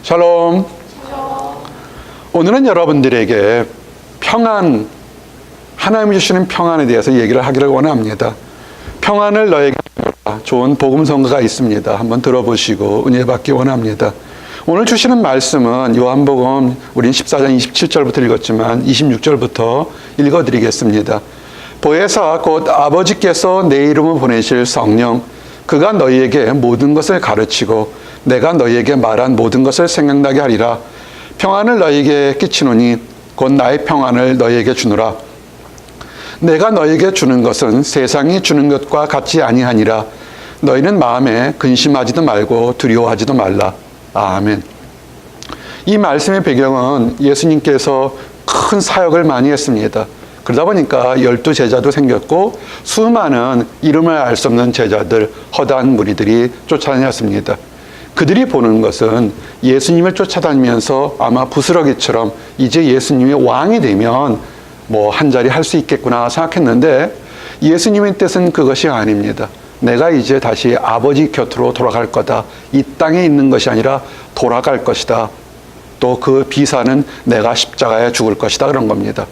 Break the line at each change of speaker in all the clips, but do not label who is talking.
샬롬. 오늘은 여러분들에게 평안, 하나님이 주시는 평안에 대해서 얘기를 하기를 원합니다. 평안을 너에게 주노라. 좋은 복음 성가가 있습니다. 한번 들어보시고 은혜 받기 원합니다. 오늘 주시는 말씀은 요한복음 우린 14장 27절부터 읽었지만 26절부터 읽어드리겠습니다. 보혜사 곧 아버지께서 내 이름을 보내실 성령, 그가 너희에게 모든 것을 가르치고 내가 너희에게 말한 모든 것을 생각나게 하리라. 평안을 너희에게 끼치노니 곧 나의 평안을 너희에게 주노라. 내가 너희에게 주는 것은 세상이 주는 것과 같지 아니하니라. 너희는 마음에 근심하지도 말고 두려워하지도 말라. 아멘. 이 말씀의 배경은 예수님께서 큰 사역을 많이 했습니다. 그러다 보니까 12제자도 생겼고 수많은 이름을 알 수 없는 제자들, 허다한 무리들이 쫓아다녔습니다. 그들이 보는 것은 예수님을 쫓아다니면서 아마 부스러기처럼 이제 예수님이 왕이 되면 뭐 한 자리 할 수 있겠구나 생각했는데 예수님의 뜻은 그것이 아닙니다. 내가 이제 다시 아버지 곁으로 돌아갈 거다. 이 땅에 있는 것이 아니라 돌아갈 것이다. 또 그 비사는 내가 십자가에 죽을 것이다. 그런 겁니다.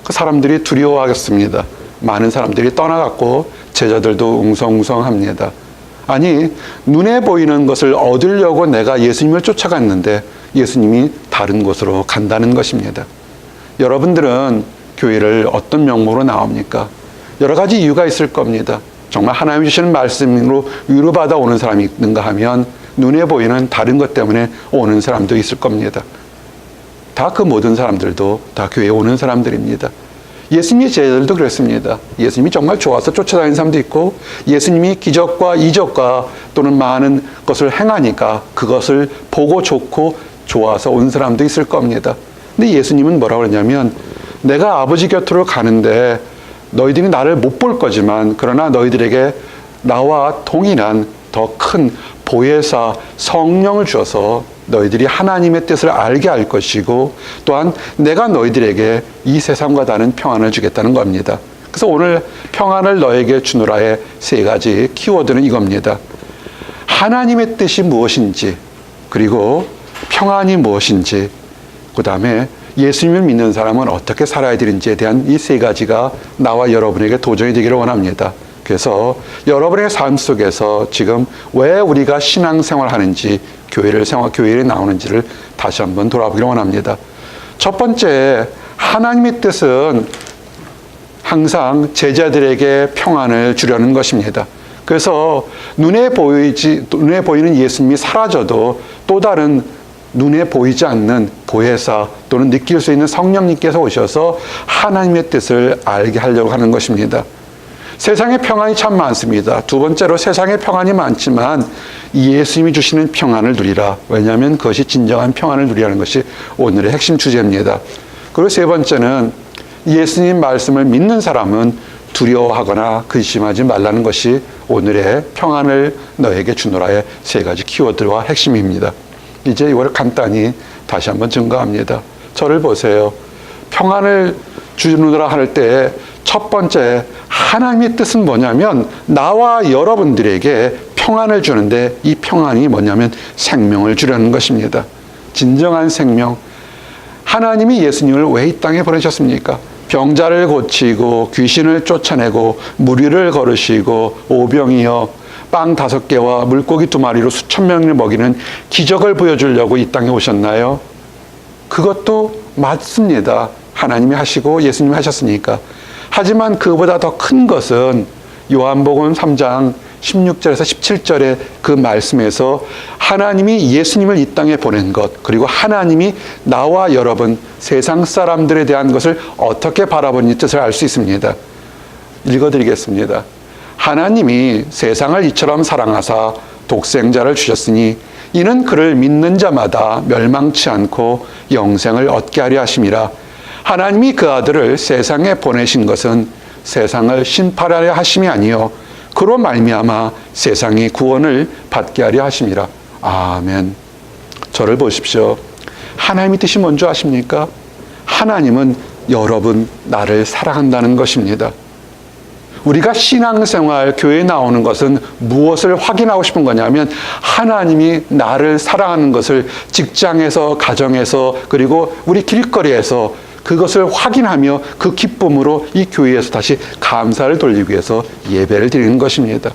그 사람들이 두려워하겠습니다. 많은 사람들이 떠나갔고 제자들도 웅성웅성합니다. 아니, 눈에 보이는 것을 얻으려고 내가 예수님을 쫓아갔는데 예수님이 다른 곳으로 간다는 것입니다. 여러분들은 교회를 어떤 명목으로 나옵니까? 여러 가지 이유가 있을 겁니다. 정말 하나님이 주시는 말씀으로 위로받아 오는 사람이 있는가 하면 눈에 보이는 다른 것 때문에 오는 사람도 있을 겁니다. 다 그 모든 사람들도 다 교회에 오는 사람들입니다. 예수님의 제자들도 그랬습니다. 예수님이 정말 좋아서 쫓아다니는 사람도 있고 예수님이 기적과 이적과 또는 많은 것을 행하니까 그것을 보고 좋고 좋아서 온 사람도 있을 겁니다. 근데 예수님은 뭐라고 그러냐면 내가 아버지 곁으로 가는데 너희들이 나를 못 볼 거지만 그러나 너희들에게 나와 동일한 더 큰 보혜사 성령을 주어서 너희들이 하나님의 뜻을 알게 할 것이고 또한 내가 너희들에게 이 세상과 다른 평안을 주겠다는 겁니다. 그래서 오늘 평안을 너에게 주노라의 세 가지 키워드는 이겁니다. 하나님의 뜻이 무엇인지, 그리고 평안이 무엇인지, 그 다음에 예수님을 믿는 사람은 어떻게 살아야 되는지에 대한 이 세 가지가 나와 여러분에게 도전이 되기를 원합니다. 그래서 여러분의 삶 속에서 지금 왜 우리가 신앙생활 하는지, 교회에 나오는지를 다시 한번 돌아보기를 원합니다. 첫 번째, 하나님의 뜻은 항상 제자들에게 평안을 주려는 것입니다. 그래서 눈에 보이는 예수님이 사라져도 또 다른 눈에 보이지 않는 보혜사 또는 느낄 수 있는 성령님께서 오셔서 하나님의 뜻을 알게 하려고 하는 것입니다. 세상에 평안이 참 많습니다. 두 번째로 세상에 평안이 많지만 예수님이 주시는 평안을 누리라. 왜냐하면 그것이 진정한 평안을 누리라는 것이 오늘의 핵심 주제입니다. 그리고 세 번째는 예수님 말씀을 믿는 사람은 두려워하거나 근심하지 말라는 것이 오늘의 평안을 너에게 주노라의 세 가지 키워드와 핵심입니다. 이제 이걸 간단히 다시 한번 증거합니다. 저를 보세요. 평안을 주노라 할 때 첫 번째, 하나님의 뜻은 뭐냐면 나와 여러분들에게 평안을 주는데 이 평안이 뭐냐면 생명을 주려는 것입니다. 진정한 생명. 하나님이 예수님을 왜 이 땅에 보내셨습니까? 병자를 고치고 귀신을 쫓아내고 무리를 걸으시고 오병이어 빵 5개와 물고기 2마리로 수천 명을 먹이는 기적을 보여주려고 이 땅에 오셨나요? 그것도 맞습니다. 하나님이 하시고 예수님이 하셨으니까. 하지만 그보다 더 큰 것은 요한복음 3장 16절에서 17절의 그 말씀에서 하나님이 예수님을 이 땅에 보낸 것, 그리고 하나님이 나와 여러분 세상 사람들에 대한 것을 어떻게 바라보는 뜻을 알 수 있습니다. 읽어드리겠습니다. 하나님이 세상을 이처럼 사랑하사 독생자를 주셨으니 이는 그를 믿는 자마다 멸망치 않고 영생을 얻게 하려 하심이라. 하나님이 그 아들을 세상에 보내신 것은 세상을 심판하려 하심이 아니요 그로 말미암아 세상이 구원을 받게 하려 하심이라. 아멘. 저를 보십시오. 하나님의 뜻이 뭔지 아십니까? 하나님은 여러분, 나를 사랑한다는 것입니다. 우리가 신앙생활, 교회에 나오는 것은 무엇을 확인하고 싶은 거냐면 하나님이 나를 사랑하는 것을 직장에서, 가정에서, 그리고 우리 길거리에서 그것을 확인하며 그 기쁨으로 이 교회에서 다시 감사를 돌리기 위해서 예배를 드리는 것입니다.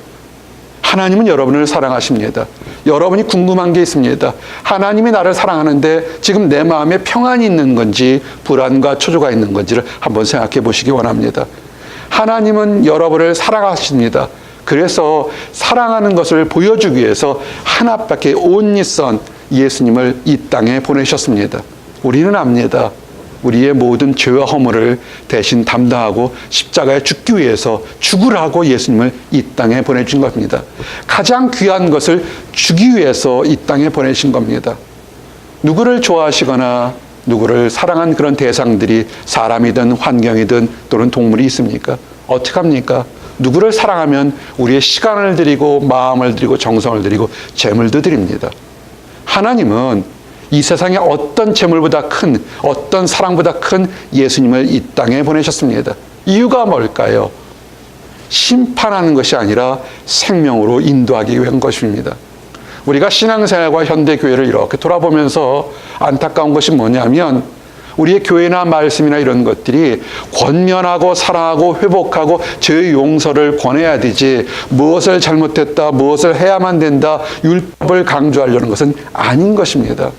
하나님은 여러분을 사랑하십니다. 여러분이 궁금한 게 있습니다. 하나님이 나를 사랑하는데 지금 내 마음에 평안이 있는 건지 불안과 초조가 있는 건지를 한번 생각해 보시기 원합니다. 하나님은 여러분을 사랑하십니다. 그래서 사랑하는 것을 보여주기 위해서 하나밖에 only son 예수님을 이 땅에 보내셨습니다. 우리는 압니다. 우리의 모든 죄와 허물을 대신 담당하고 십자가에 죽기 위해서 죽으라고 예수님을 이 땅에 보내준 겁니다. 가장 귀한 것을 주기 위해서 이 땅에 보내신 겁니다. 누구를 좋아하시거나 누구를 사랑한 그런 대상들이 사람이든 환경이든 또는 동물이 있습니까? 어떡합니까? 누구를 사랑하면 우리의 시간을 드리고 마음을 드리고 정성을 드리고 재물도 드립니다. 하나님은 이 세상에 어떤 재물보다 큰, 어떤 사랑보다 큰 예수님을 이 땅에 보내셨습니다. 이유가 뭘까요? 심판하는 것이 아니라 생명으로 인도하기 위한 것입니다. 우리가 신앙생활과 현대교회를 이렇게 돌아보면서 안타까운 것이 뭐냐면 우리의 교회나 말씀이나 이런 것들이 권면하고 사랑하고 회복하고 죄의 용서를 권해야 되지 무엇을 잘못했다, 무엇을 해야만 된다, 율법을 강조하려는 것은 아닌 것입니다.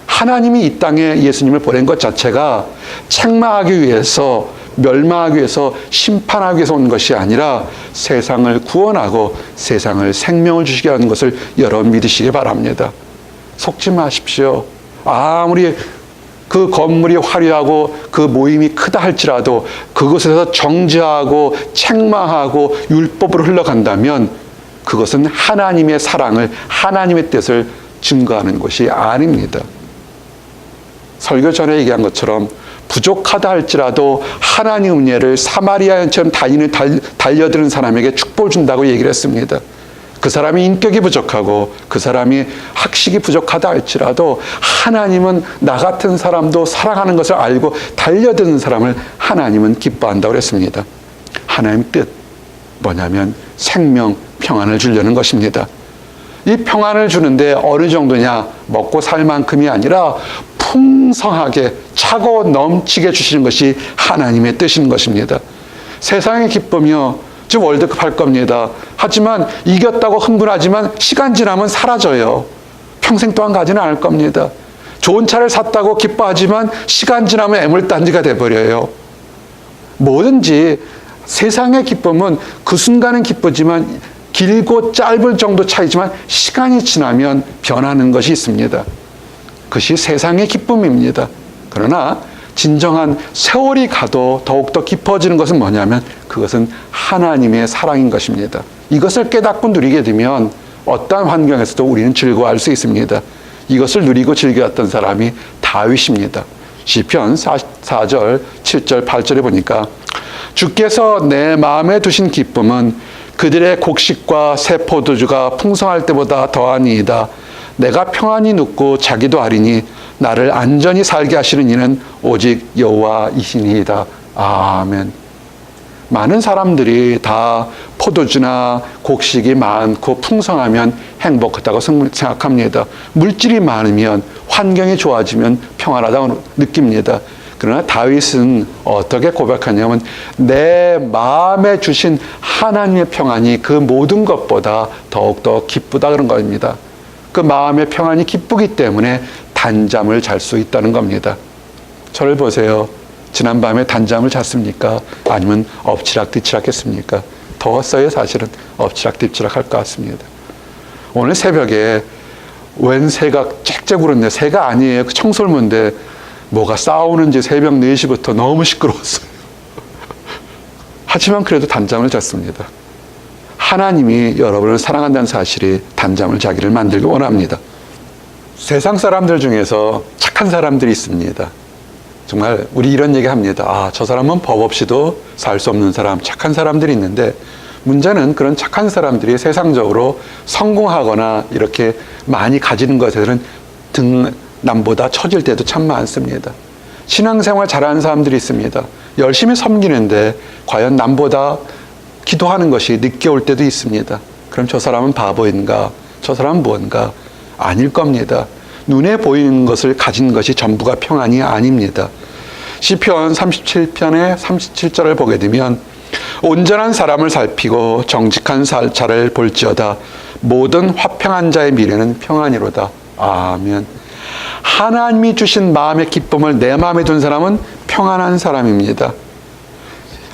하나님이 이 땅에 예수님을 보낸 것 자체가 책망하기 위해서, 멸망하기 위해서, 심판하기 위해서 온 것이 아니라 세상을 구원하고 세상을 생명을 주시게 하는 것을 여러분 믿으시기 바랍니다. 속지 마십시오. 아무리 그 건물이 화려하고 그 모임이 크다 할지라도 그곳에서 정죄하고 책망하고 율법으로 흘러간다면 그것은 하나님의 사랑을, 하나님의 뜻을 증거하는 것이 아닙니다. 설교 전에 얘기한 것처럼 부족하다 할지라도 하나님 은혜를 사마리아인처럼 달려드는 사람에게 축복을 준다고 얘기를 했습니다. 그 사람이 인격이 부족하고 그 사람이 학식이 부족하다 할지라도 하나님은 나 같은 사람도 사랑하는 것을 알고 달려드는 사람을 하나님은 기뻐한다고 했습니다. 하나님의 뜻 뭐냐면 생명, 평안을 주려는 것입니다. 이 평안을 주는데 어느 정도냐? 먹고 살 만큼이 아니라 풍성하게 차고 넘치게 주시는 것이 하나님의 뜻인 것입니다. 세상의 기쁨이요, 지금 월드컵 할 겁니다. 하지만 이겼다고 흥분하지만 시간 지나면 사라져요. 평생 동안 가지는 않을 겁니다. 좋은 차를 샀다고 기뻐하지만 시간 지나면 애물단지가 돼버려요. 뭐든지 세상의 기쁨은 그 순간은 기쁘지만 길고 짧을 정도 차이지만 시간이 지나면 변하는 것이 있습니다. 그것이 세상의 기쁨입니다. 그러나 진정한 세월이 가도 더욱더 깊어지는 것은 뭐냐면 그것은 하나님의 사랑인 것입니다. 이것을 깨닫고 누리게 되면 어떠한 환경에서도 우리는 즐거워할 수 있습니다. 이것을 누리고 즐겨왔던 사람이 다윗입니다. 시편 4절, 7절, 8절에 보니까 주께서 내 마음에 두신 기쁨은 그들의 곡식과 새 포도주가 풍성할 때보다 더하니이다. 내가 평안히 눕고 자기도 하리니 나를 안전히 살게 하시는 이는 오직 여호와이시니이다. 아멘. 많은 사람들이 다 포도주나 곡식이 많고 풍성하면 행복하다고 생각합니다. 물질이 많으면, 환경이 좋아지면 평안하다고 느낍니다. 그러나 다윗은 어떻게 고백하냐면 내 마음에 주신 하나님의 평안이 그 모든 것보다 더욱더 기쁘다 그런 겁니다. 그 마음의 평안이 기쁘기 때문에 단잠을 잘 수 있다는 겁니다. 저를 보세요. 지난밤에 단잠을 잤습니까? 아니면 엎치락뒤치락 했습니까? 더웠어요. 사실은 엎치락뒤치락 할 것 같습니다. 오늘 새벽에 웬 새가 짹짹 울었네. 새가 아니에요. 그 청설모인데 뭐가 싸우는지 새벽 4시부터 너무 시끄러웠어요. 하지만 그래도 단잠을 잤습니다. 하나님이 여러분을 사랑한다는 사실이 단잠을 자기를 만들기 원합니다. 세상 사람들 중에서 착한 사람들이 있습니다. 정말 우리 이런 얘기 합니다. 아, 저 사람은 법 없이도 살 수 없는 사람, 착한 사람들이 있는데 문제는 그런 착한 사람들이 세상적으로 성공하거나 이렇게 많이 가지는 것에는 등남보다 처질 때도 참 많습니다. 신앙생활 잘하는 사람들이 있습니다. 열심히 섬기는데 과연 남보다 기도하는 것이 늦게 올 때도 있습니다. 그럼 저 사람은 바보인가? 저 사람은 무언가? 아닐 겁니다. 눈에 보이는 것을 가진 것이 전부가 평안이 아닙니다. 시편 37편의 37절을 보게 되면 온전한 사람을 살피고 정직한 자를 볼지어다 모든 화평한 자의 미래는 평안이로다. 아멘. 하나님이 주신 마음의 기쁨을 내 마음에 둔 사람은 평안한 사람입니다.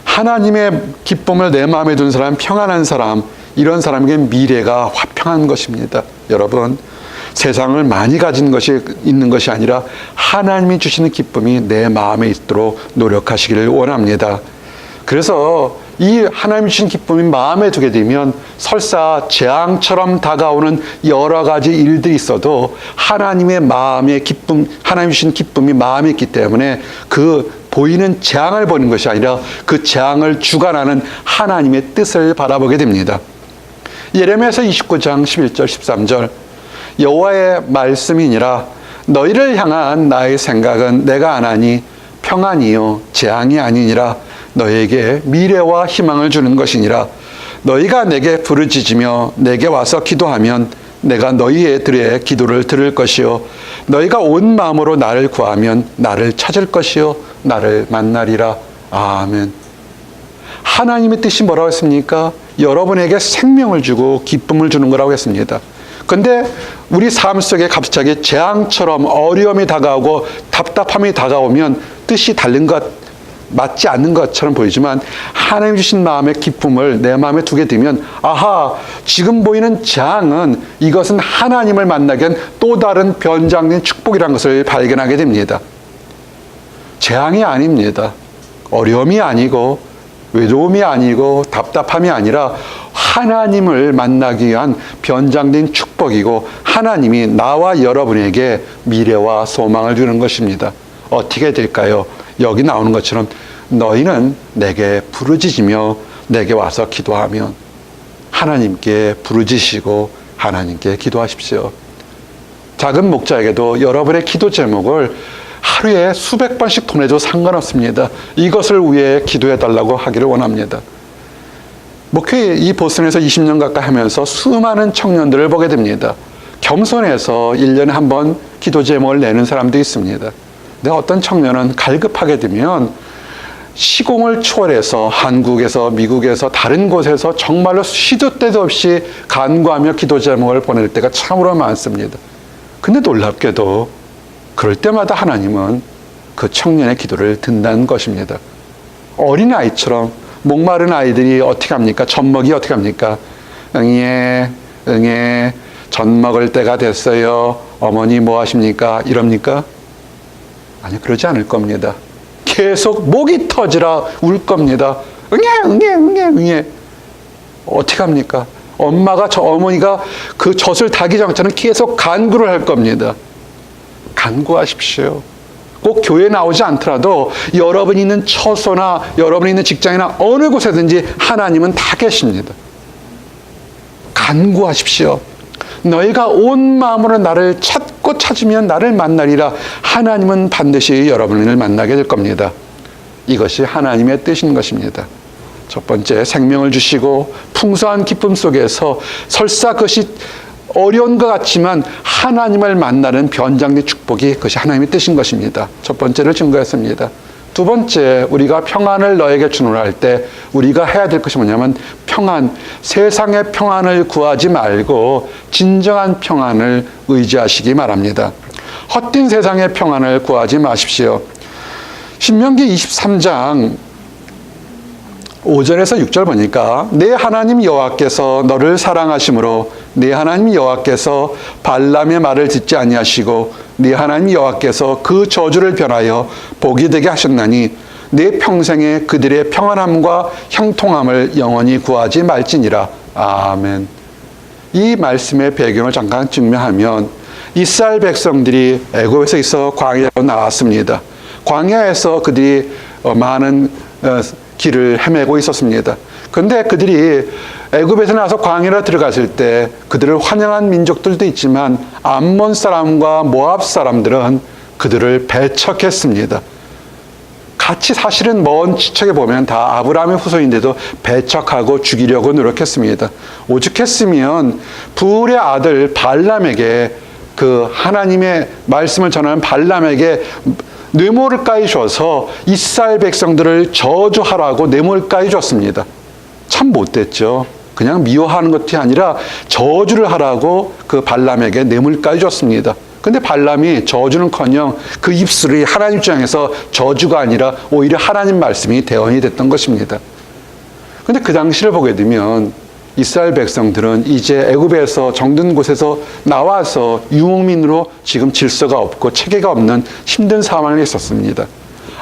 하나님의 기쁨을 내 마음에 둔 사람, 평안한 사람, 이런 사람에게 미래가 화평한 것입니다. 여러분, 세상을 많이 가진 것이 있는 것이 아니라 하나님이 주시는 기쁨이 내 마음에 있도록 노력하시기를 원합니다. 그래서 이 하나님이 주신 기쁨이 마음에 두게 되면 설사 재앙처럼 다가오는 여러 가지 일들이 있어도 하나님의 마음의 기쁨, 하나님이 주신 기쁨이 마음에 있기 때문에 그 보이는 재앙을 보는 것이 아니라 그 재앙을 주관하는 하나님의 뜻을 바라보게 됩니다. 예레미야서 29장 11절 13절 여호와의 말씀이니라 너희를 향한 나의 생각은 내가 아나니 평안이요 재앙이 아니니라 너희에게 미래와 희망을 주는 것이니라 너희가 내게 부르짖으며 내게 와서 기도하면 내가 너희들의 기도를 들을 것이요 너희가 온 마음으로 나를 구하면 나를 찾을 것이요 나를 만나리라. 아멘. 하나님의 뜻이 뭐라고 했습니까? 여러분에게 생명을 주고 기쁨을 주는 거라고 했습니다. 근데 우리 삶 속에 갑자기 재앙처럼 어려움이 다가오고 답답함이 다가오면 뜻이 다른 것, 맞지 않는 것처럼 보이지만 하나님 주신 마음의 기쁨을 내 마음에 두게 되면 아하, 지금 보이는 재앙은 이것은 하나님을 만나기 위한 또 다른 변장된 축복이라는 것을 발견하게 됩니다. 재앙이 아닙니다. 어려움이 아니고 외로움이 아니고 답답함이 아니라 하나님을 만나기 위한 변장된 축복이고 하나님이 나와 여러분에게 미래와 소망을 주는 것입니다. 어떻게 될까요? 여기 나오는 것처럼 너희는 내게 부르짖으며 내게 와서 기도하면 하나님께 부르짖으시고 하나님께 기도하십시오. 작은 목자에게도 여러분의 기도 제목을 하루에 수백 번씩 보내도 상관없습니다. 이것을 위해 기도해달라고 하기를 원합니다. 목회 이 보스턴에서 20년 가까이 하면서 수많은 청년들을 보게 됩니다. 겸손해서 1년에 한 번 기도 제목을 내는 사람도 있습니다. 근데 어떤 청년은 갈급하게 되면 시공을 초월해서 한국에서 미국에서 다른 곳에서 정말로 시도 때도 없이 간구하며 기도 제목을 보낼 때가 참으로 많습니다. 근데 놀랍게도 그럴 때마다 하나님은 그 청년의 기도를 듣는다는 것입니다. 어린아이처럼 목마른 아이들이 어떻게 합니까? 젖 먹이 어떻게 합니까? 응애, 응애, 젖 먹을 때가 됐어요. 어머니 뭐 하십니까? 이럽니까? 아니, 그러지 않을 겁니다. 계속 목이 터지라 울 겁니다. 응애, 응애, 응애, 응애. 어떻게 합니까? 어머니가 그 젖을 다기 전까지는 계속 간구를 할 겁니다. 간구하십시오. 꼭 교회 나오지 않더라도 여러분이 있는 처소나 여러분이 있는 직장이나 어느 곳에든지 하나님은 다 계십니다. 간구하십시오. 너희가 온 마음으로 나를 찾고 찾으면 나를 만나리라. 하나님은 반드시 여러분을 만나게 될 겁니다. 이것이 하나님의 뜻인 것입니다. 첫 번째, 생명을 주시고 풍성한 기쁨 속에서 설사 그것이 어려운 것 같지만 하나님을 만나는 변장된 축복이 그것이 하나님의 뜻인 것입니다. 첫 번째를 증거했습니다. 두 번째, 우리가 평안을 너에게 주노라 할 때 우리가 해야 될 것이 뭐냐면 평안, 세상의 평안을 구하지 말고 진정한 평안을 의지하시기 바랍니다. 헛된 세상의 평안을 구하지 마십시오. 신명기 23장 5절에서 6절 보니까 내 하나님 여호와께서 너를 사랑하심으로 네 하나님 여호와께서 발람의 말을 듣지 아니하시고 네 하나님 여호와께서 그 저주를 변하여 복이 되게 하셨나니 네 평생에 그들의 평안함과 형통함을 영원히 구하지 말지니라. 아멘. 이 말씀의 배경을 잠깐 증명하면 이스라엘 백성들이 애굽에서 있어 광야로 나왔습니다. 광야에서 그들이 많은 길을 헤매고 있었습니다. 그런데 그들이 애굽에서 나와서 광야로 들어갔을 때 그들을 환영한 민족들도 있지만 암몬 사람과 모압 사람들은 그들을 배척했습니다. 같이 사실은 먼 지척에 보면 다 아브라함의 후손인데도 배척하고 죽이려고 노력했습니다. 오죽했으면 부울의 아들 발람에게 그 하나님의 말씀을 전하는 발람에게 뇌물을 까이줘서 이스라엘 백성들을 저주하라고 뇌물을 까이줬습니다. 참 못됐죠. 그냥 미워하는 것이 아니라 저주를 하라고 그 발람에게 뇌물을 까이줬습니다. 근데 발람이 저주는커녕 그 입술이 하나님 입장에서 저주가 아니라 오히려 하나님 말씀이 대언이 됐던 것입니다. 근데 그 당시를 보게 되면 이스라엘 백성들은 이제 애굽에서 정든 곳에서 나와서 유목민으로 지금 질서가 없고 체계가 없는 힘든 상황에 있었습니다.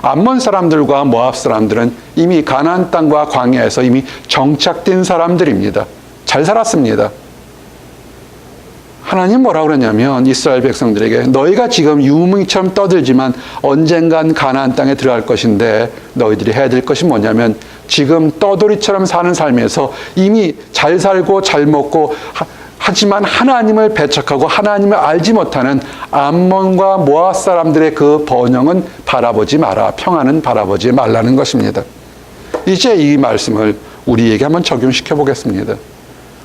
암몬 사람들과 모압 사람들은 이미 가나안 땅과 광야에서 이미 정착된 사람들입니다. 잘 살았습니다. 하나님 뭐라고 그러냐면 이스라엘 백성들에게 너희가 지금 유목민처럼 떠들지만 언젠간 가나안 땅에 들어갈 것인데 너희들이 해야 될 것이 뭐냐면 지금 떠돌이처럼 사는 삶에서 이미 잘 살고 잘 먹고 하지만 하나님을 배척하고 하나님을 알지 못하는 암몬과 모압 사람들의 그 번영은 바라보지 마라. 평안은 바라보지 말라는 것입니다. 이제 이 말씀을 우리에게 한번 적용시켜 보겠습니다.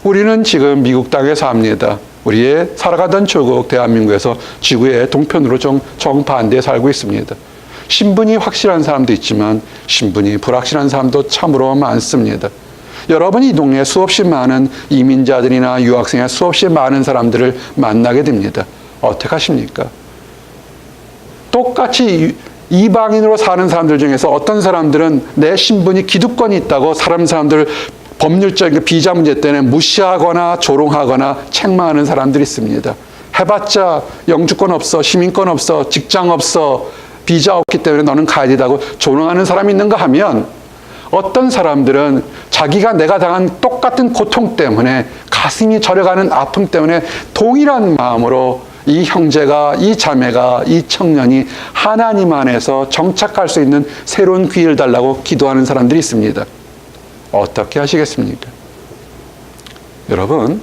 우리는 지금 미국 땅에 삽니다. 우리의 살아가던 조국 대한민국에서 지구의 동편으로 정반대에 살고 있습니다. 신분이 확실한 사람도 있지만 신분이 불확실한 사람도 참으로 많습니다. 여러분이 이 동네에 수없이 많은 이민자들이나 유학생이나 수없이 많은 사람들을 만나게 됩니다. 어떻게 하십니까? 똑같이 이방인으로 사는 사람들 중에서 어떤 사람들은 내 신분이 기득권이 있다고 사람들을 법률적인 비자 문제 때문에 무시하거나 조롱하거나 책망하는 사람들이 있습니다. 해봤자 영주권 없어, 시민권 없어, 직장 없어, 비자 없기 때문에 너는 가야 된다고 조롱하는 사람이 있는가 하면 어떤 사람들은 자기가 내가 당한 똑같은 고통 때문에 가슴이 저려가는 아픔 때문에 동일한 마음으로 이 형제가, 이 자매가, 이 청년이 하나님 안에서 정착할 수 있는 새로운 기회를 달라고 기도하는 사람들이 있습니다. 어떻게 하시겠습니까? 여러분,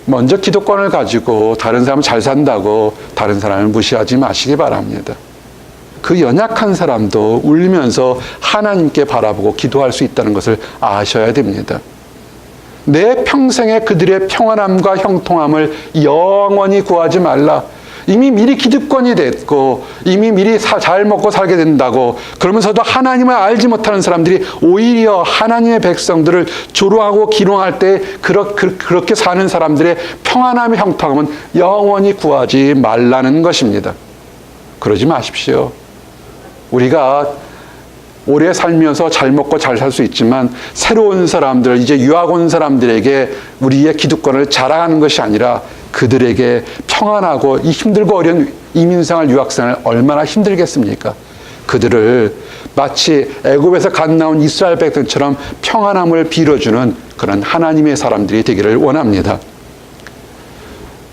먼저 기득권을 가지고 다른 사람 잘 산다고 다른 사람을 무시하지 마시기 바랍니다. 그 연약한 사람도 울면서 하나님께 바라보고 기도할 수 있다는 것을 아셔야 됩니다. 내 평생에 그들의 평안함과 형통함을 영원히 구하지 말라. 이미 미리 기득권이 됐고 이미 미리 잘 먹고 살게 된다고 그러면서도 하나님을 알지 못하는 사람들이 오히려 하나님의 백성들을 조롱하고 기롱할 때 그렇게 사는 사람들의 평안함의 형통함은 영원히 구하지 말라는 것입니다. 그러지 마십시오. 우리가 오래 살면서 잘 먹고 잘 살 수 있지만 새로운 사람들, 이제 유학 온 사람들에게 우리의 기득권을 자랑하는 것이 아니라 그들에게 평안하고 이 힘들고 어려운 이민생활, 유학생활 얼마나 힘들겠습니까? 그들을 마치 애굽에서 갓 나온 이스라엘 백성처럼 평안함을 빌어주는 그런 하나님의 사람들이 되기를 원합니다.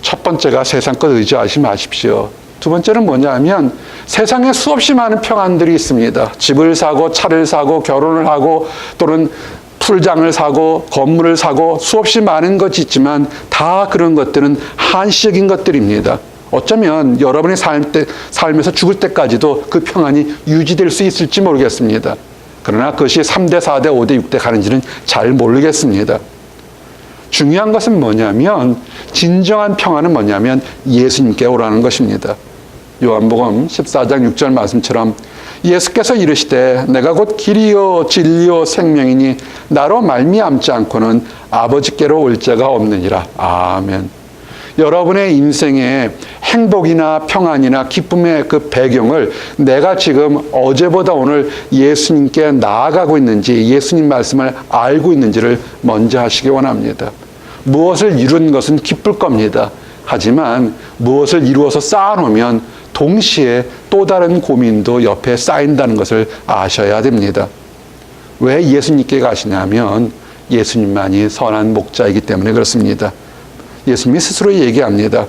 첫 번째가 세상 것 의지하지 마십시오. 두 번째는 뭐냐면 세상에 수없이 많은 평안들이 있습니다. 집을 사고 차를 사고 결혼을 하고 또는 풀장을 사고 건물을 사고 수없이 많은 것이 있지만 다 그런 것들은 한시적인 것들입니다. 어쩌면 여러분의 삶에서 죽을 때까지도 그 평안이 유지될 수 있을지 모르겠습니다. 그러나 그것이 3대, 4대, 5대, 6대 가는지는 잘 모르겠습니다. 중요한 것은 뭐냐면 진정한 평안은 뭐냐면 예수님께 오라는 것입니다. 요한복음 14장 6절 말씀처럼 예수께서 이르시되 내가 곧 길이요 진리요 생명이니 나로 말미암지 않고는 아버지께로 올 자가 없느니라. 아멘. 여러분의 인생의 행복이나 평안이나 기쁨의 그 배경을 내가 지금 어제보다 오늘 예수님께 나아가고 있는지 예수님 말씀을 알고 있는지를 먼저 하시기 원합니다. 무엇을 이룬 것은 기쁠 겁니다. 하지만 무엇을 이루어서 쌓아놓으면 동시에 또 다른 고민도 옆에 쌓인다는 것을 아셔야 됩니다. 왜 예수님께 가시냐면 예수님만이 선한 목자이기 때문에 그렇습니다. 예수님이 스스로 얘기합니다.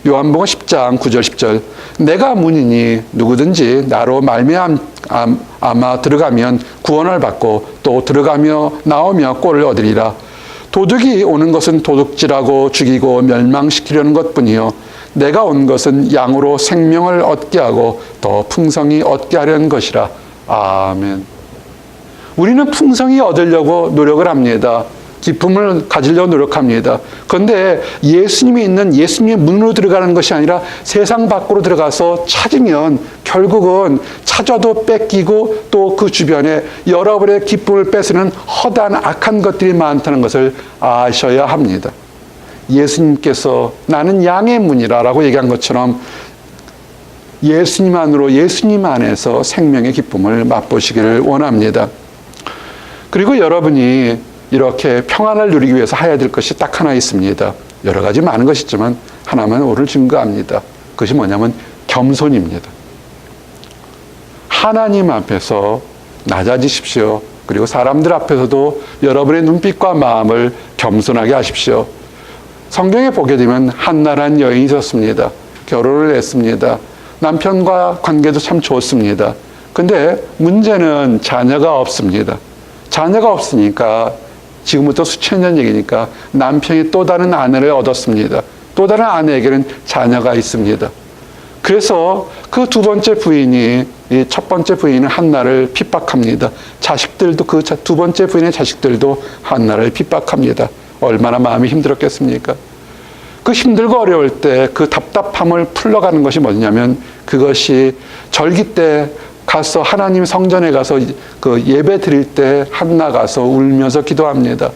요한복음 10장 9절 10절 내가 문이니 누구든지 나로 말미암아 들어가면 구원을 받고 또 들어가며 나오며 꼴을 얻으리라. 도둑이 오는 것은 도둑질하고 죽이고 멸망시키려는 것뿐이요 내가 온 것은 양으로 생명을 얻게 하고 더 풍성히 얻게 하려는 것이라. 아멘. 우리는 풍성히 얻으려고 노력을 합니다. 기쁨을 가지려고 노력합니다. 그런데 예수님이 있는 예수님의 문으로 들어가는 것이 아니라 세상 밖으로 들어가서 찾으면 결국은 찾아도 뺏기고 또 그 주변에 여러분의 기쁨을 뺏으는 허다한 악한 것들이 많다는 것을 아셔야 합니다. 예수님께서 나는 양의 문이라 라고 얘기한 것처럼 예수님 안으로 예수님 안에서 생명의 기쁨을 맛보시기를 원합니다. 그리고 여러분이 이렇게 평안을 누리기 위해서 해야 될 것이 딱 하나 있습니다. 여러 가지 많은 것이 있지만 하나만 오늘 증거합니다. 그것이 뭐냐면 겸손입니다. 하나님 앞에서 낮아지십시오. 그리고 사람들 앞에서도 여러분의 눈빛과 마음을 겸손하게 하십시오. 성경에 보게 되면 한나라는 여인이 있었습니다. 결혼을 했습니다. 남편과 관계도 참 좋습니다. 근데 문제는 자녀가 없습니다. 자녀가 없으니까 지금부터 수천 년 얘기니까 남편이 또 다른 아내를 얻었습니다. 또 다른 아내에게는 자녀가 있습니다. 그래서 그 두 번째 부인이 이 첫 번째 부인은 한나를 핍박합니다. 자식들도 그 두 번째 부인의 자식들도 한나를 핍박합니다. 얼마나 마음이 힘들었겠습니까? 그 힘들고 어려울 때 그 답답함을 풀러가는 것이 뭐냐면 그것이 절기 때 가서 하나님 성전에 가서 그 예배 드릴 때 한나 가서 울면서 기도합니다.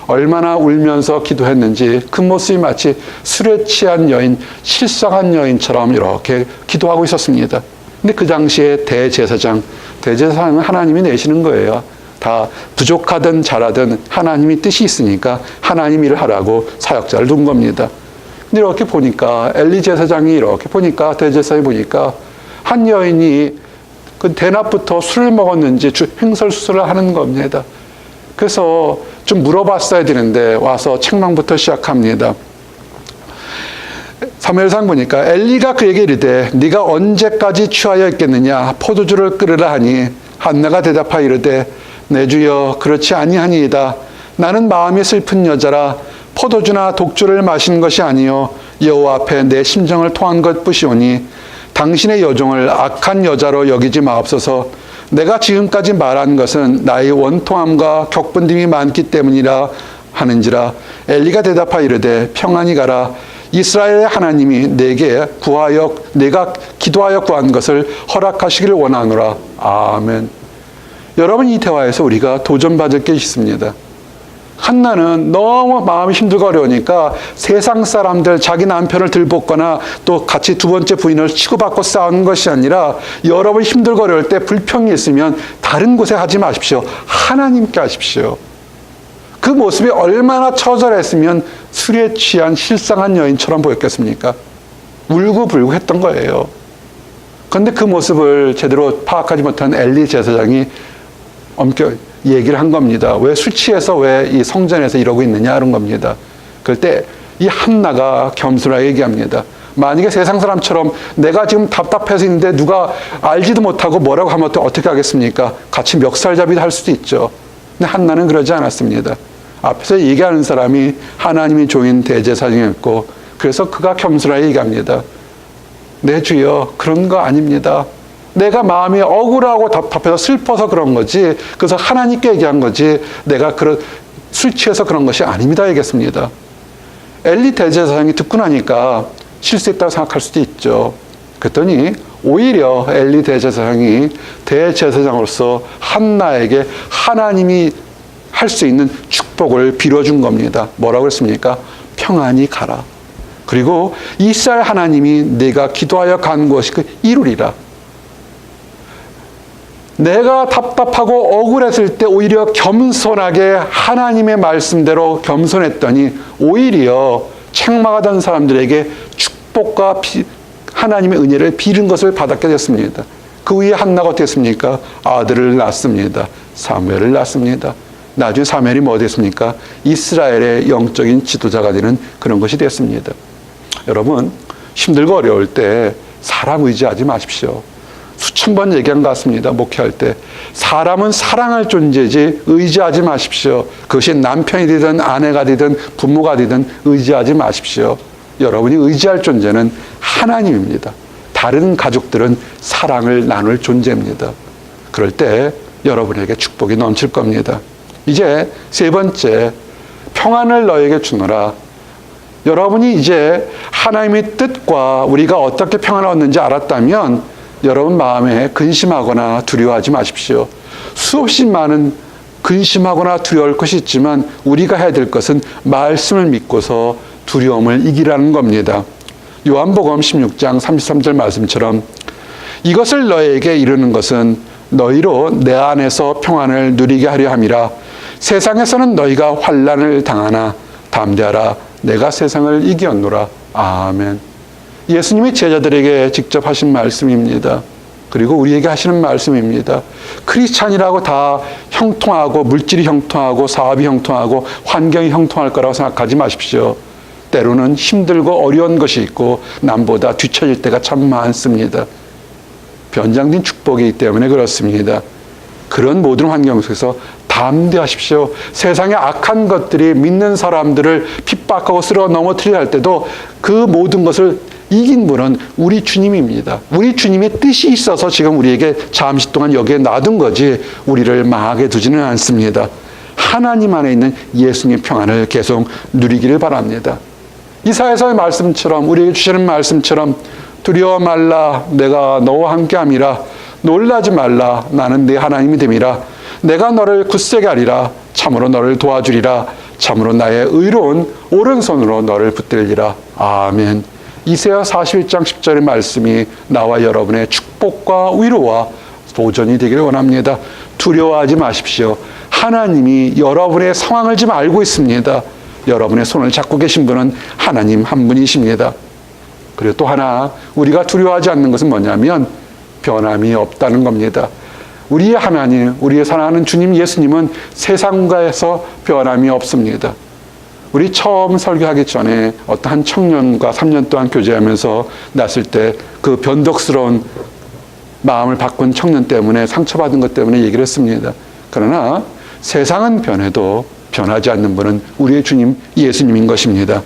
얼마나 울면서 기도했는지 그 모습이 마치 술에 취한 여인, 실성한 여인처럼 이렇게 기도하고 있었습니다. 근데 그 당시에 대제사장은 하나님이 내시는 거예요. 다 부족하든 잘하든 하나님이 뜻이 있으니까 하나님 일을 하라고 사역자를 둔 겁니다. 근데 이렇게 보니까 엘리 제사장이 이렇게 보니까 대제사장이 보니까 한 여인이 그 대낮부터 술을 먹었는지 횡설수설을 하는 겁니다. 그래서 좀 물어봤어야 되는데 와서 책망부터 시작합니다. 사무엘상 보니까 엘리가 그에게 이르되 네가 언제까지 취하여 있겠느냐 포도주를 끓으라 하니 한나가 대답하여 이르되 내 주여 그렇지 아니하니이다. 나는 마음이 슬픈 여자라 포도주나 독주를 마시는 것이 아니요 여호와 앞에 내 심정을 토한 것 뿐이오니 당신의 여종을 악한 여자로 여기지 마옵소서. 내가 지금까지 말한 것은 나의 원통함과 격분됨이 많기 때문이라 하는지라. 엘리가 대답하여 이르되 평안히 가라. 이스라엘의 하나님이 내가 기도하여 구한 것을 허락하시기를 원하노라. 아멘. 여러분, 이 대화에서 우리가 도전받을 게 있습니다. 한나는 너무 마음이 힘들고 어려우니까 세상 사람들 자기 남편을 들볶거나 또 같이 두 번째 부인을 치고받고 싸우는 것이 아니라 여러분 힘들고 어려울 때 불평이 있으면 다른 곳에 하지 마십시오. 하나님께 하십시오. 그 모습이 얼마나 처절했으면 술에 취한 실상한 여인처럼 보였겠습니까? 울고불고 했던 거예요. 그런데 그 모습을 제대로 파악하지 못한 엘리 제사장이 엄격 얘기를 한 겁니다. 왜 술 취해서 왜 이 성전에서 이러고 있느냐 이런 겁니다. 그럴 때 이 한나가 겸손하게 얘기합니다. 만약에 세상 사람처럼 내가 지금 답답해서 있는데 누가 알지도 못하고 뭐라고 하면 어떻게 하겠습니까? 같이 멱살잡이도 할 수도 있죠. 근데 한나는 그러지 않았습니다. 앞에서 얘기하는 사람이 하나님이 조인 대제사장이었고 그래서 그가 겸손하게 얘기합니다. 내 주여 그런 거 아닙니다. 내가 마음이 억울하고 답답해서 슬퍼서 그런 거지. 그래서 하나님께 얘기한 거지. 내가 술 취해서 그런 것이 아닙니다. 얘기했습니다. 엘리 대제사장이 듣고 나니까 실수했다고 생각할 수도 있죠. 그랬더니 오히려 엘리 대제사장이 대제사장으로서 한나에게 하나님이 할 수 있는 축복을 빌어준 겁니다. 뭐라고 그랬습니까? 평안히 가라. 그리고 이스라엘 하나님이 내가 기도하여 간 것이 이루리라. 내가 답답하고 억울했을 때 오히려 겸손하게 하나님의 말씀대로 겸손했더니 오히려 책망하던 사람들에게 축복과 하나님의 은혜를 빌은 것을 받았게 됐습니다. 그 후에 한나가 어떻게 했습니까? 아들을 낳습니다. 사무엘을 낳습니다. 나중에 사무엘이 뭐 됐습니까? 이스라엘의 영적인 지도자가 되는 그런 것이 됐습니다. 여러분, 힘들고 어려울 때 사람 의지하지 마십시오. 수천 번 얘기한 것 같습니다. 목회할 때. 사람은 사랑할 존재지 의지하지 마십시오. 그것이 남편이 되든 아내가 되든 부모가 되든 의지하지 마십시오. 여러분이 의지할 존재는 하나님입니다. 다른 가족들은 사랑을 나눌 존재입니다. 그럴 때 여러분에게 축복이 넘칠 겁니다. 이제 세 번째, 평안을 너에게 주노라. 여러분이 이제 하나님의 뜻과 우리가 어떻게 평안을 얻는지 알았다면 여러분 마음에 근심하거나 두려워하지 마십시오. 수없이 많은 근심하거나 두려울 것이 있지만 우리가 해야 될 것은 말씀을 믿고서 두려움을 이기라는 겁니다. 요한복음 16장 33절 말씀처럼 이것을 너에게 이르는 것은 너희로 내 안에서 평안을 누리게 하려 함이라. 세상에서는 너희가 환난을 당하나 담대하라. 내가 세상을 이겼노라. 아멘. 예수님이 제자들에게 직접 하신 말씀입니다. 그리고 우리에게 하시는 말씀입니다. 크리스찬이라고 다 형통하고 물질이 형통하고 사업이 형통하고 환경이 형통할 거라고 생각하지 마십시오. 때로는 힘들고 어려운 것이 있고 남보다 뒤처질 때가 참 많습니다. 변장된 축복이기 때문에 그렇습니다. 그런 모든 환경 속에서 담대하십시오. 세상의 악한 것들이 믿는 사람들을 핍박하고 쓸어 넘어뜨리려 할 때도 그 모든 것을 이긴 분은 우리 주님입니다. 우리 주님의 뜻이 있어서 지금 우리에게 잠시 동안 여기에 놔둔 거지 우리를 망하게 두지는 않습니다. 하나님 안에 있는 예수님의 평안을 계속 누리기를 바랍니다. 이사야서의 말씀처럼 우리에게 주시는 말씀처럼 두려워 말라 내가 너와 함께함이라. 놀라지 말라 나는 네 하나님이 됨이라. 내가 너를 굳세게 하리라. 참으로 너를 도와주리라. 참으로 나의 의로운 오른손으로 너를 붙들리라. 아멘. 이사야 41장 10절의 말씀이 나와 여러분의 축복과 위로와 보전이 되기를 원합니다. 두려워하지 마십시오. 하나님이 여러분의 상황을 지금 알고 있습니다. 여러분의 손을 잡고 계신 분은 하나님 한 분이십니다. 그리고 또 하나 우리가 두려워하지 않는 것은 뭐냐면 변함이 없다는 겁니다. 우리의 하나님, 우리의 사랑하는 주님 예수님은 세상가에서 변함이 없습니다. 우리 처음 설교하기 전에 어떤 한 청년과 3년 동안 교제하면서 났을 때 그 변덕스러운 마음을 바꾼 청년 때문에 상처받은 것 때문에 얘기를 했습니다. 그러나 세상은 변해도 변하지 않는 분은 우리의 주님 예수님인 것입니다.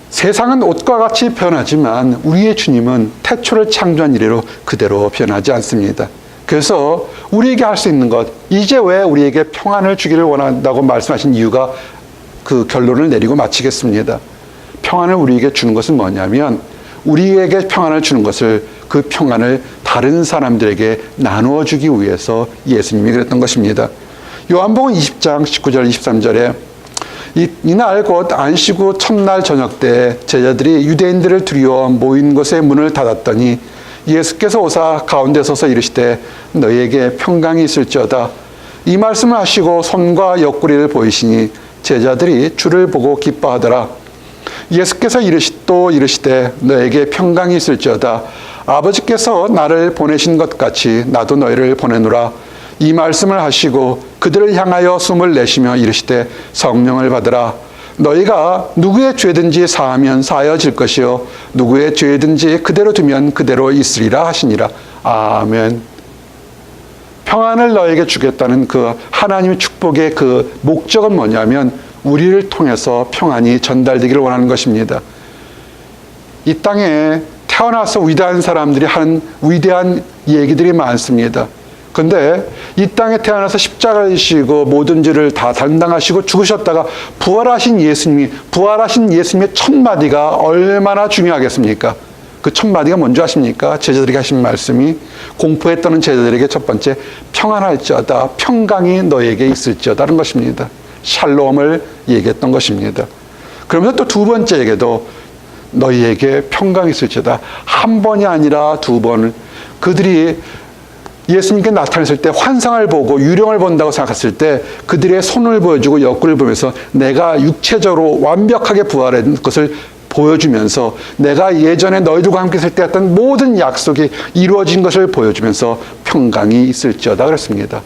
세상은 옷과 같이 변하지만 우리의 주님은 태초를 창조한 이래로 그대로 변하지 않습니다. 그래서 우리에게 할 수 있는 것, 이제 왜 우리에게 평안을 주기를 원한다고 말씀하신 이유가 그 결론을 내리고 마치겠습니다. 평안을 우리에게 주는 것은 뭐냐면 우리에게 평안을 주는 것을 그 평안을 다른 사람들에게 나누어 주기 위해서 예수님이 그랬던 것입니다. 요한복음 20장 19절 23절에 이날 곧 안식 후 첫날 저녁 때 제자들이 유대인들을 두려워 모인 곳에 문을 닫았더니 예수께서 오사 가운데 서서 이르시되 너희에게 평강이 있을지어다. 이 말씀을 하시고 손과 옆구리를 보이시니 제자들이 주를 보고 기뻐하더라. 예수께서 또 이르시되 너에게 평강이 있을지어다. 아버지께서 나를 보내신 것 같이 나도 너희를 보내노라. 이 말씀을 하시고 그들을 향하여 숨을 내쉬며 이르시되 성령을 받으라. 너희가 누구의 죄든지 사하면 사하여질 것이요 누구의 죄든지 그대로 두면 그대로 있으리라 하시니라. 아멘. 평안을 너에게 주겠다는 그 하나님의 축복의 그 목적은 뭐냐면 우리를 통해서 평안이 전달되기를 원하는 것입니다. 이 땅에 태어나서 위대한 사람들이 하는 위대한 얘기들이 많습니다. 근데 이 땅에 태어나서 십자가를 지시고 모든 죄를 다 담당하시고 죽으셨다가 부활하신 예수님의 첫 마디가 얼마나 중요하겠습니까? 그 첫 마디가 뭔지 아십니까? 제자들에게 하신 말씀이 공포에 떠는 제자들에게 첫 번째 평안할지어다, 평강이 너에게 있을지어다는 것입니다. 샬롬을 얘기했던 것입니다. 그러면서 또 두 번째에게도 너희에게 평강이 있을지어다. 한 번이 아니라 두 번을 그들이 예수님께 나타났을 때 환상을 보고 유령을 본다고 생각했을 때 그들의 손을 보여주고 옆구리를 보면서 내가 육체적으로 완벽하게 부활한 것을 보여주면서 내가 예전에 너희들과 함께 있을 때 했던 모든 약속이 이루어진 것을 보여주면서 평강이 있을지어다 그랬습니다.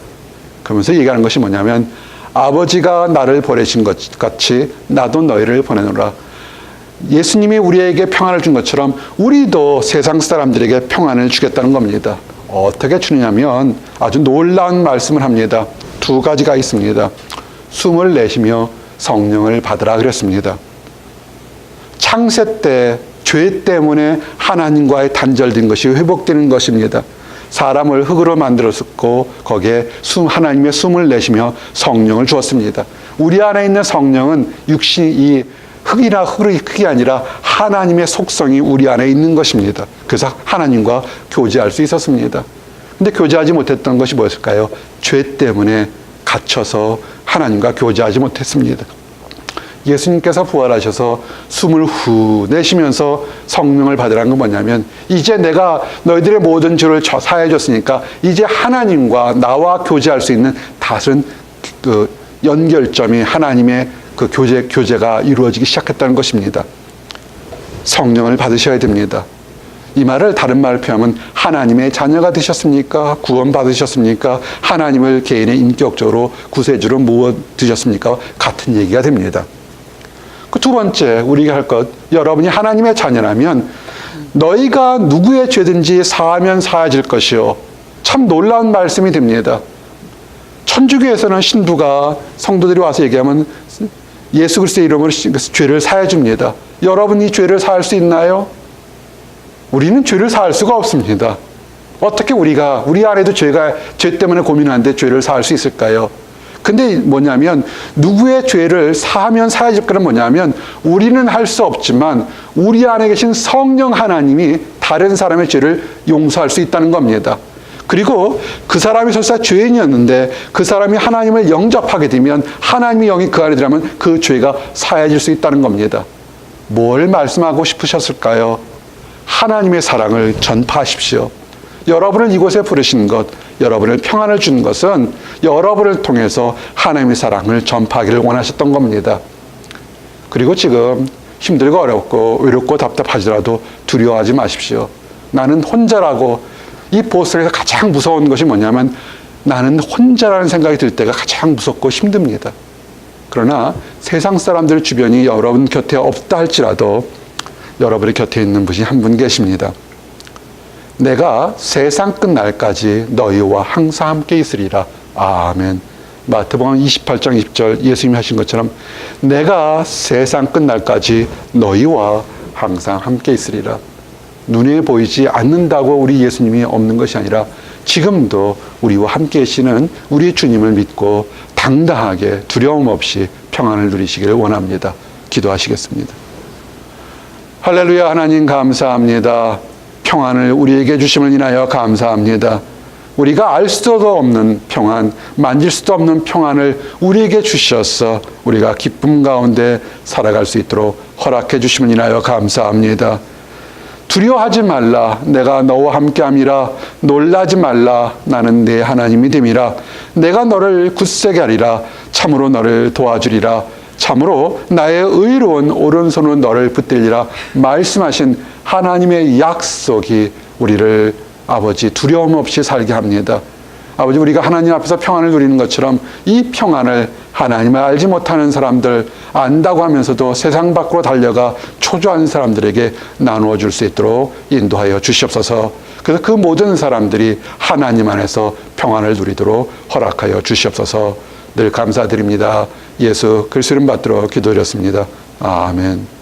그러면서 얘기하는 것이 뭐냐면 아버지가 나를 보내신 것 같이 나도 너희를 보내노라. 예수님이 우리에게 평안을 준 것처럼 우리도 세상 사람들에게 평안을 주겠다는 겁니다. 어떻게 주느냐면 아주 놀라운 말씀을 합니다. 두 가지가 있습니다. 숨을 내쉬며 성령을 받으라 그랬습니다. 창세 때 죄 때문에 하나님과의 단절된 것이 회복되는 것입니다. 사람을 흙으로 만들었고 거기에 하나님의 숨을 내쉬며 성령을 주었습니다. 우리 안에 있는 성령은 육신이 흙이나 흙이 아니라 하나님의 속성이 우리 안에 있는 것입니다. 그래서 하나님과 교제할 수 있었습니다. 근데 교제하지 못했던 것이 무엇일까요? 죄 때문에 갇혀서 하나님과 교제하지 못했습니다. 예수님께서 부활하셔서 숨을 후 내쉬면서 성령을 받으라는 건 뭐냐면, 이제 내가 너희들의 모든 죄를 사해 줬으니까 이제 하나님과 나와 교제할 수 있는 다른 그 연결점이 하나님의 그 교제가 이루어지기 시작했다는 것입니다. 성령을 받으셔야 됩니다. 이 말을 다른 말로 표현하면 하나님의 자녀가 되셨습니까? 구원 받으셨습니까? 하나님을 개인의 인격적으로 구세주로 모아 드셨습니까? 같은 얘기가 됩니다. 그 두 번째 우리가 할 것, 여러분이 하나님의 자녀라면 너희가 누구의 죄든지 사하면 사해질 것이요. 참 놀라운 말씀이 됩니다. 천주교에서는 신부가 성도들이 와서 얘기하면 예수 그리스도의 이름으로 죄를 사해 줍니다. 여러분이 죄를 사할 수 있나요? 우리는 죄를 사할 수가 없습니다. 어떻게 우리가 우리 안에도 죄 때문에 고민하는데 죄를 사할 수 있을까요? 근데 뭐냐면 누구의 죄를 사하면 사해질 거는 뭐냐면 우리는 할 수 없지만 우리 안에 계신 성령 하나님이 다른 사람의 죄를 용서할 수 있다는 겁니다. 그리고 그 사람이 설사 죄인이었는데 그 사람이 하나님을 영접하게 되면 하나님의 영이 그 안에 들어가면 그 죄가 사해질 수 있다는 겁니다. 뭘 말씀하고 싶으셨을까요? 하나님의 사랑을 전파하십시오. 여러분을 이곳에 부르신 것, 여러분을 평안을 주는 것은 여러분을 통해서 하나님의 사랑을 전파하기를 원하셨던 겁니다. 그리고 지금 힘들고 어렵고 외롭고 답답하지라도 두려워하지 마십시오. 나는 혼자라고. 이 보스턴에서 가장 무서운 것이 뭐냐면 나는 혼자라는 생각이 들 때가 가장 무섭고 힘듭니다. 그러나 세상 사람들 주변이 여러분 곁에 없다 할지라도 여러분의 곁에 있는 분이 한 분 계십니다. 내가 세상 끝날까지 너희와 항상 함께 있으리라. 아멘. 마태복음 28장 20절 예수님이 하신 것처럼 내가 세상 끝날까지 너희와 항상 함께 있으리라. 눈에 보이지 않는다고 우리 예수님이 없는 것이 아니라 지금도 우리와 함께 계시는 우리 주님을 믿고 당당하게 두려움 없이 평안을 누리시기를 원합니다. 기도하시겠습니다. 할렐루야. 하나님 감사합니다. 평안을 우리에게 주심을 인하여 감사합니다. 우리가 알 수도 없는 평안, 만질 수도 없는 평안을 우리에게 주셔서 우리가 기쁨 가운데 살아갈 수 있도록 허락해 주심을 인하여 감사합니다. 두려워하지 말라. 내가 너와 함께함이라. 놀라지 말라. 나는 네 하나님이 됨이라. 내가 너를 굳세게 하리라. 참으로 너를 도와주리라. 참으로 나의 의로운 오른손으로 너를 붙들리라. 말씀하신 하나님의 약속이 우리를 아버지 두려움 없이 살게 합니다. 아버지, 우리가 하나님 앞에서 평안을 누리는 것처럼 이 평안을 하나님을 알지 못하는 사람들, 안다고 하면서도 세상 밖으로 달려가 초조한 사람들에게 나누어 줄 수 있도록 인도하여 주시옵소서. 그래서 그 모든 사람들이 하나님 안에서 평안을 누리도록 허락하여 주시옵소서. 늘 감사드립니다. 예수 그리스도 이름 받들어 기도드렸습니다. 아멘.